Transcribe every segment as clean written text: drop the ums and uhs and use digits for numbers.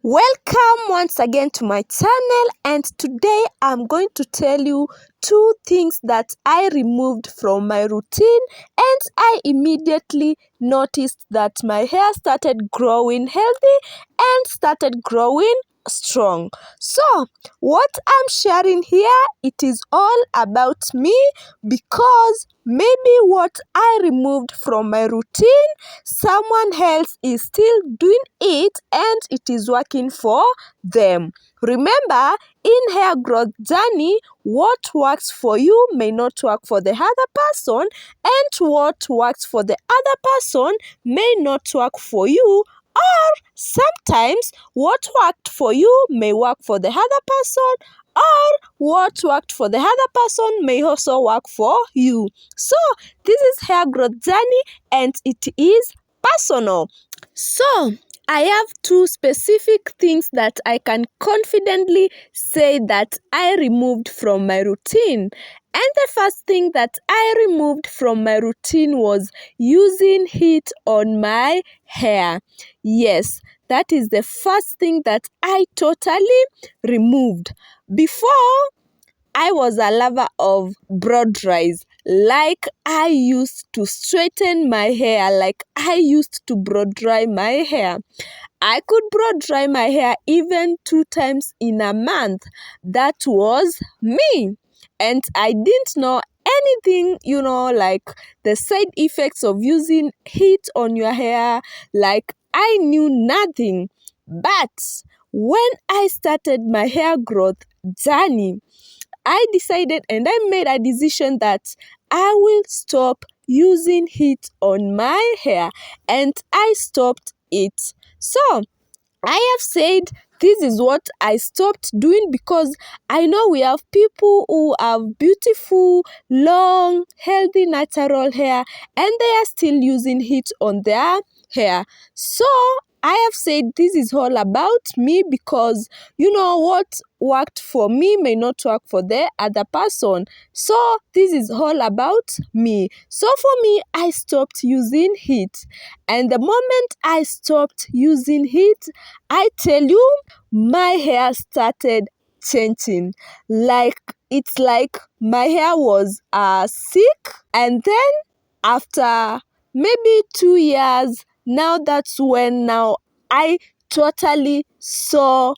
Welcome once again to my channel, and today I'm going to tell you two things that I removed from my routine, and I immediately noticed that my hair started growing healthy and started growing strong. So what I'm sharing here, it is all about me, because maybe what I removed from my routine, someone else is still doing it and it is working for them. Remember, in hair growth journey, what works for you may not work for the other person, and what works for the other person may not work for you, or sometimes what worked for you may work for the other person, or what worked for the other person may also work for you. So this is hair growth journey and it is personal. So I have two specific things that I can confidently say that I removed from my routine. And the first thing that I removed from my routine was using heat on my hair. Yes, that is the first thing that I totally removed. Before, I was a lover of broad dries. Like, I used to straighten my hair, like I used to broad dry my hair. I could broad dry my hair even 2 times in a month. That was me. And I didn't know anything, like the side effects of using heat on your hair. Like, I knew nothing. But when I started my hair growth journey, I decided and I made a decision that I will stop using heat on my hair, and I stopped it. So I have said this is what I stopped doing, because I know we have people who have beautiful, long, healthy, natural hair, and they are still using heat on their hair. So I have said this is all about me, because what worked for me may not work for the other person. So this is all about me. So for me, I stopped using heat. And the moment I stopped using heat, I tell you, my hair started changing. Like, it's like my hair was sick, and then after maybe 2 years, now that's when now I totally saw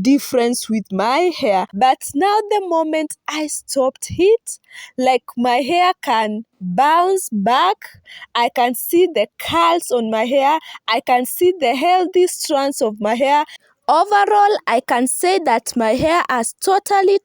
difference with my hair. But now the moment I stopped heat, like, my hair can bounce back. I can see the curls on my hair. I can see the healthy strands of my hair. Overall, I can say that my hair has totally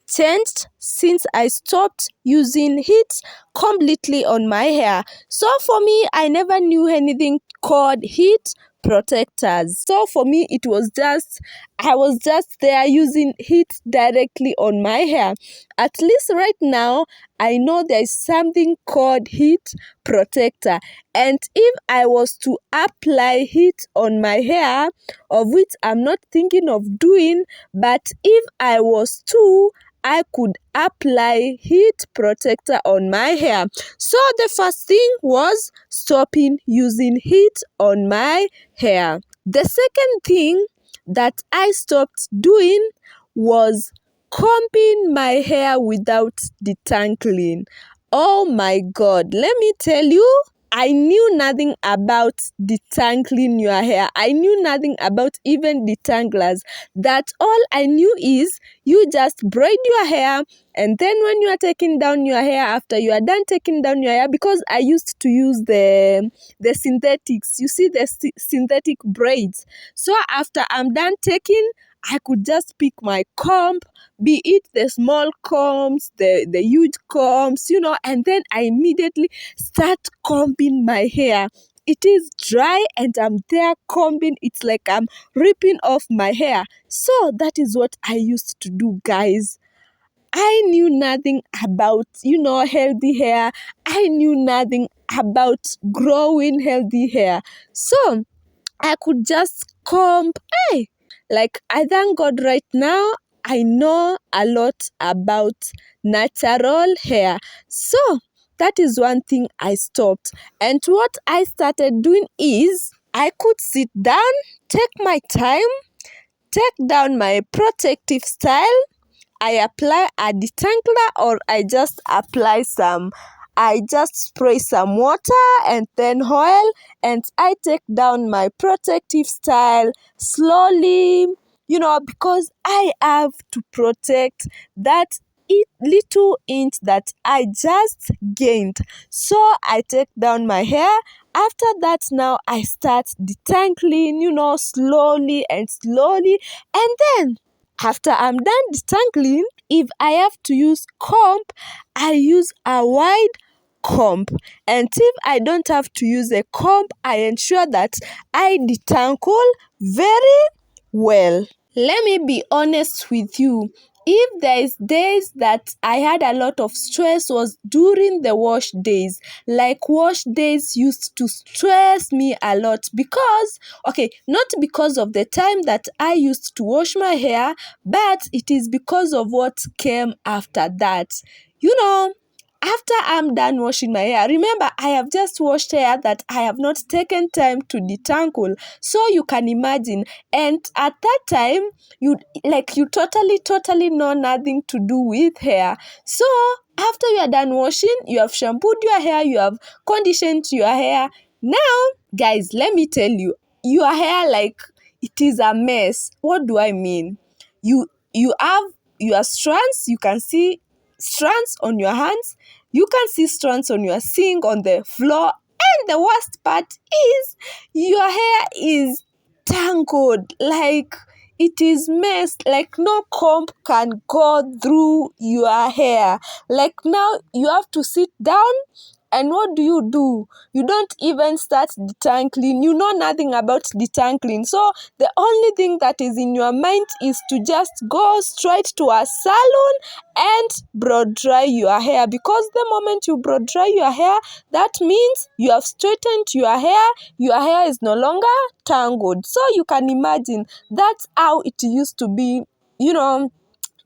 changed since I stopped using heat completely on my hair. So for me, I never knew anything called heat protectors. So for me, I was just there using heat directly on my hair. At least right now, I know there is something called heat protector. And if I was to apply heat on my hair, of which I'm not thinking of doing, but if I was to, I could apply heat protector on my hair. So the first thing was stopping using heat on my hair. The second thing that I stopped doing was combing my hair without detangling. Oh my God, let me tell you, I knew nothing about detangling your hair. I knew nothing about even detanglers. That all I knew is you just braid your hair, and then when you are taking down your hair, after you are done taking down your hair, because I used to use the synthetics, you see, the synthetic braids. So after I'm done taking, I could just pick my comb, be it the small combs, the huge combs, and then I immediately start combing my hair. It is dry and I'm there combing. It's like I'm ripping off my hair. So that is what I used to do, guys. I knew nothing about, healthy hair. I knew nothing about growing healthy hair. So I could just comb. Hey, like, I thank God right now I know a lot about natural hair. So that is one thing I stopped. And what I started doing is I could sit down, take my time, take down my protective style. I apply a detangler or I just spray some water and then oil, and I take down my protective style slowly, because I have to protect that little inch that I just gained. So I take down my hair. After that, now I start detangling, slowly and slowly. And then after I'm done detangling, if I have to use comb, I use a wide comb. And if I don't have to use a comb, I ensure that I detangle very well. Let me be honest with you. If there is days that I had a lot of stress was during the wash days. Like wash days used to stress me a lot because, okay, not because of the time that I used to wash my hair, but it is because of what came after that. After I'm done washing my hair, remember I have just washed hair that I have not taken time to detangle. So you can imagine, and at that time, you totally know nothing to do with hair. So after you are done washing, you have shampooed your hair, you have conditioned your hair. Now, guys, let me tell you, your hair, like, it is a mess. What do I mean? You have your strands. You can see strands on your hands. You can see strands on your sink, on the floor. And the worst part is your hair is tangled. Like, it is messed. Like, no comb can go through your hair. Like, now you have to sit down. And what do? You don't even start detangling. You know nothing about detangling. So the only thing that is in your mind is to just go straight to a salon and blow dry your hair. Because the moment you blow dry your hair, that means you have straightened your hair. Your hair is no longer tangled. So you can imagine that's how it used to be,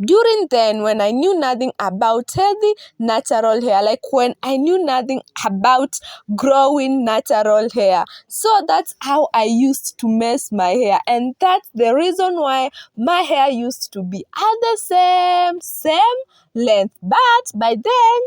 during then, when I knew nothing about healthy natural hair, like when I knew nothing about growing natural hair. So that's how I used to mess my hair, and that's the reason why my hair used to be at the same length. But by then,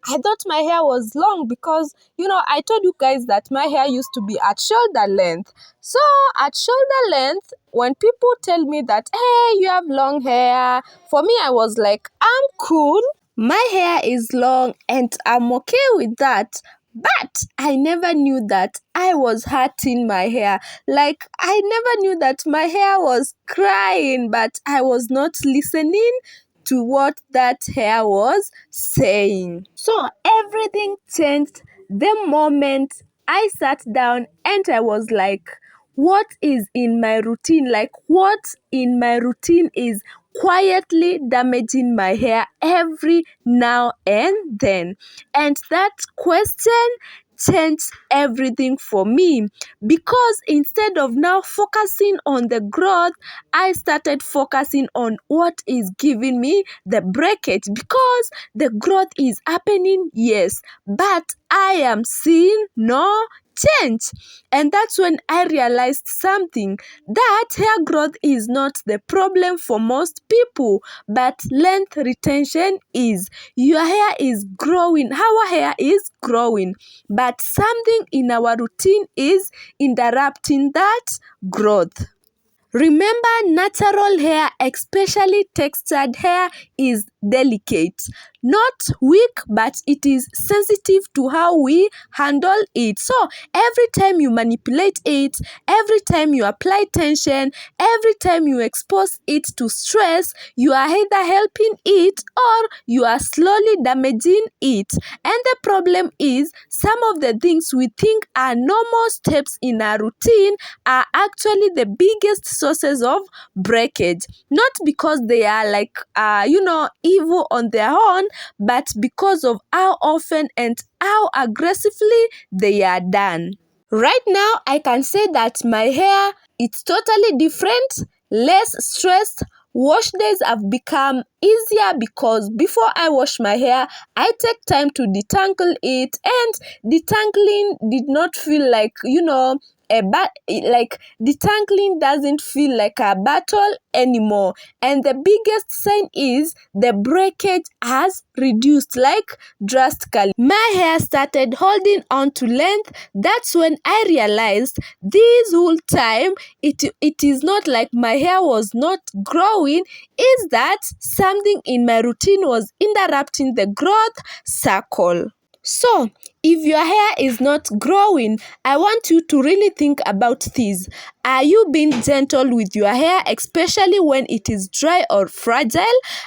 I thought my hair was long because, I told you guys that my hair used to be at shoulder length. So at shoulder length, when people tell me that, hey, you have long hair, for me, I was like, I'm cool. My hair is long and I'm okay with that. But I never knew that I was hurting my hair. Like, I never knew that my hair was crying, but I was not listening to what that hair was saying. So everything changed the moment I sat down and I was like, what is in my routine? Like, what in my routine is quietly damaging my hair every now and then? And that question changed everything for me, because instead of now focusing on the growth, I started focusing on what is giving me the breakage, because the growth is happening, yes, but I am seeing no change. And that's when I realized something, that hair growth is not the problem for most people, but length retention is. Your hair is growing, our hair is growing, but something in our routine is interrupting that growth. Remember, natural hair, especially textured hair, is delicate. Not weak, but it is sensitive to how we handle it. So every time you manipulate it, every time you apply tension, every time you expose it to stress, you are either helping it or you are slowly damaging it. And the problem is, some of the things we think are normal steps in our routine are actually the biggest sources of breakage. Not because they are like, evil on their own, but because of how often and how aggressively they are done. Right now, I can say that my hair, it's totally different, less stressed. Wash days have become easier because before I wash my hair, I take time to detangle it, and detangling did not feel like, like detangling doesn't feel like a battle anymore. And the biggest sign is the breakage has reduced, like drastically. My hair started holding on to length. That's when I realized this whole time it is not like my hair was not growing, is that something in my routine was interrupting the growth cycle. So, if your hair is not growing, I want you to really think about this. Are you being gentle with your hair, especially when it is dry or fragile?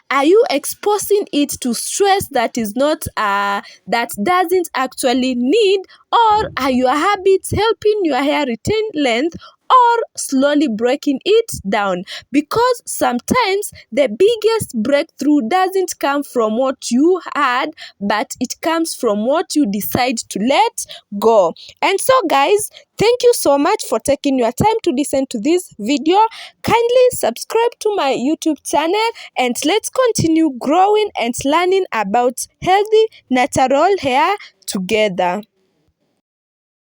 Are you exposing it to stress that is not that doesn't actually need, or are your habits helping your hair retain length or slowly breaking it down? Because sometimes the biggest breakthrough doesn't come from what you had, but it comes from what you decide to let go. And so guys, thank you so much for taking your time to listen to this video. Kindly subscribe to my YouTube channel and let's continue growing and learning about healthy natural hair together.